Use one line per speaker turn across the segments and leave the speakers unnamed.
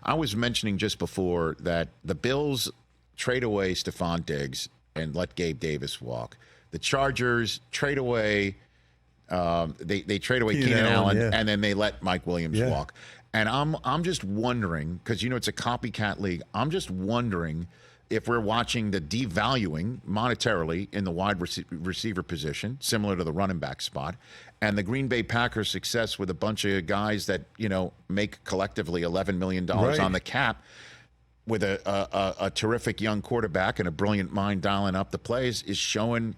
I was mentioning just before that the Bills trade away Stefon Diggs and let Gabe Davis walk. The Chargers trade away they trade away Keenan Allen, and then they let Mike Williams walk. And I'm just wondering, because it's a copycat league. I'm just wondering if we're watching the devaluing monetarily in the wide receiver position, similar to the running back spot, and the Green Bay Packers' success with a bunch of guys that make collectively $11 million on the cap, with a terrific young quarterback and a brilliant mind dialing up the plays, is showing,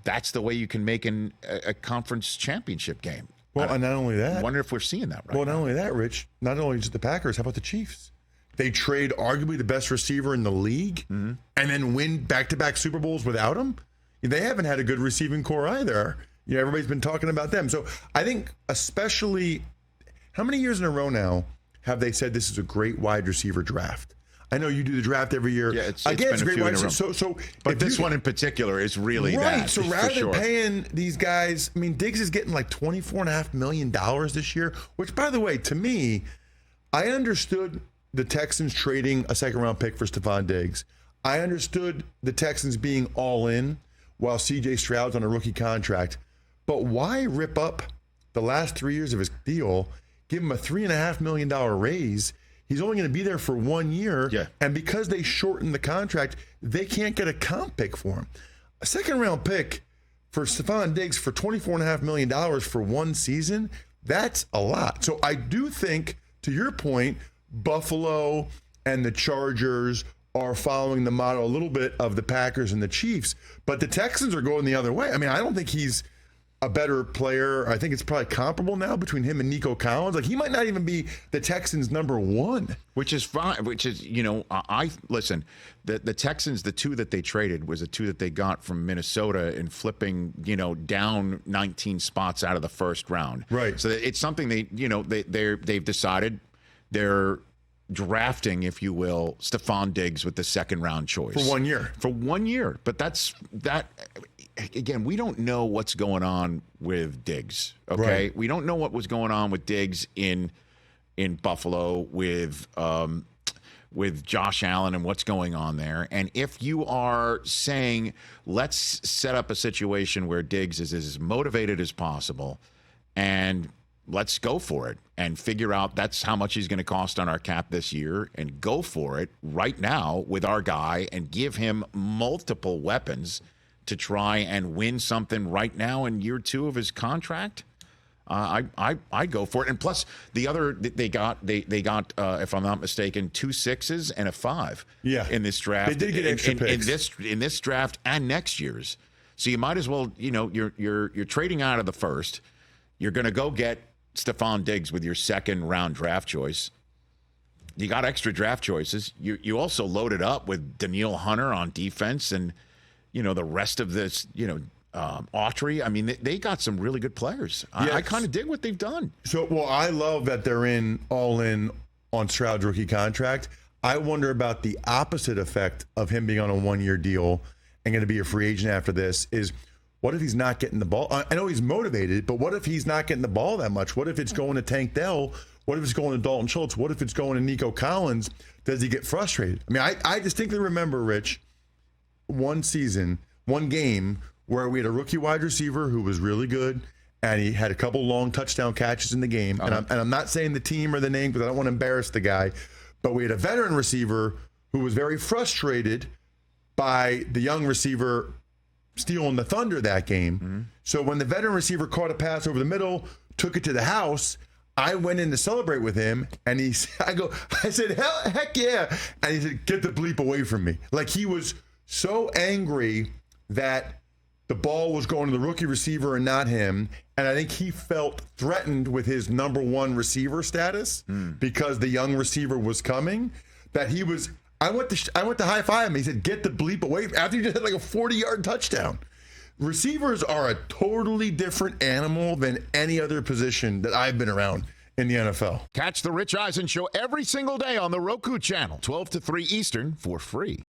that's the way you can make a conference championship game.
Well, and not only that,
I wonder if we're seeing that right now.
Well, not only that, Rich, not only just the Packers, how about the Chiefs? They trade arguably the best receiver in the league and then win back-to-back Super Bowls without him. They haven't had a good receiving core either. Everybody's been talking about them. So I think especially, how many years in a row now have they said this is a great wide receiver draft? I know you do the draft every year.
Yeah, it's been a great wide receiver. But this one in particular is really
right.
that.
So rather than paying these guys, Diggs is getting like $24.5 million this year, which, by the way, to me, I understood the Texans trading a second-round pick for Stefon Diggs. I understood the Texans being all in while C.J. Stroud's on a rookie contract. But why rip up the last 3 years of his deal, give him a $3.5 million raise? He's only going to be there for 1 year.
Yeah.
And because they shortened the contract, they can't get a comp pick for him. A second-round pick for Stefon Diggs for $24.5 million for one season, that's a lot. So I do think, to your point, Buffalo and the Chargers are following the model a little bit of the Packers and the Chiefs, but the Texans are going the other way. I don't think he's a better player. I think it's probably comparable now between him and Nico Collins. Like, he might not even be the Texans' number one.
Which is fine. Which is, listen, the Texans, the two that they traded was the two that they got from Minnesota and flipping, down 19 spots out of the first round.
Right.
So it's something they've decided they're drafting, if you will, Stefon Diggs with the second round choice.
For 1 year.
For 1 year. But again, we don't know what's going on with Diggs. Okay.
Right.
We don't know what was going on with Diggs in Buffalo with Josh Allen and what's going on there. And if you are saying, let's set up a situation where Diggs is as motivated as possible and let's go for it and figure out that's how much he's going to cost on our cap this year, and go for it right now with our guy and give him multiple weapons to try and win something right now in year 2 of his contract. I go for it. And plus the other, they got if I'm not mistaken, 2 6s and a 5 in this draft.
They did get extra picks
in this draft and next year's. So you might as well, you're trading out of the first. You're going to go get Stefon Diggs with your second round draft choice. You got extra draft choices. You also loaded up with Danielle Hunter on defense and, the rest of this, Autry. They got some really good players.
Yes.
I kind of dig what they've done.
So, I love that they're all in on Stroud's rookie contract. I wonder about the opposite effect of him being on a 1 year deal and going to be a free agent after this is, what if he's not getting the ball? I know he's motivated, but what if he's not getting the ball that much? What if it's going to Tank Dell? What if it's going to Dalton Schultz? What if it's going to Nico Collins? Does he get frustrated? I distinctly remember, Rich, one game where we had a rookie wide receiver who was really good, and he had a couple long touchdown catches in the game. And I'm not saying the team or the name because I don't want to embarrass the guy, but we had a veteran receiver who was very frustrated by the young receiver stealing the thunder that game. Mm-hmm. So when the veteran receiver caught a pass over the middle, took it to the house, I went in to celebrate with him, and I said, heck yeah. And he said, get the bleep away from me. Like, he was so angry that the ball was going to the rookie receiver and not him. And I think he felt threatened with his number one receiver status because the young receiver was coming, that he was, I went to high five him. He said, get the bleep away after he just had like a 40-yard touchdown. Receivers are a totally different animal than any other position that I've been around in the NFL.
Catch the Rich Eisen Show every single day on the Roku channel, 12 to 3 Eastern, for free.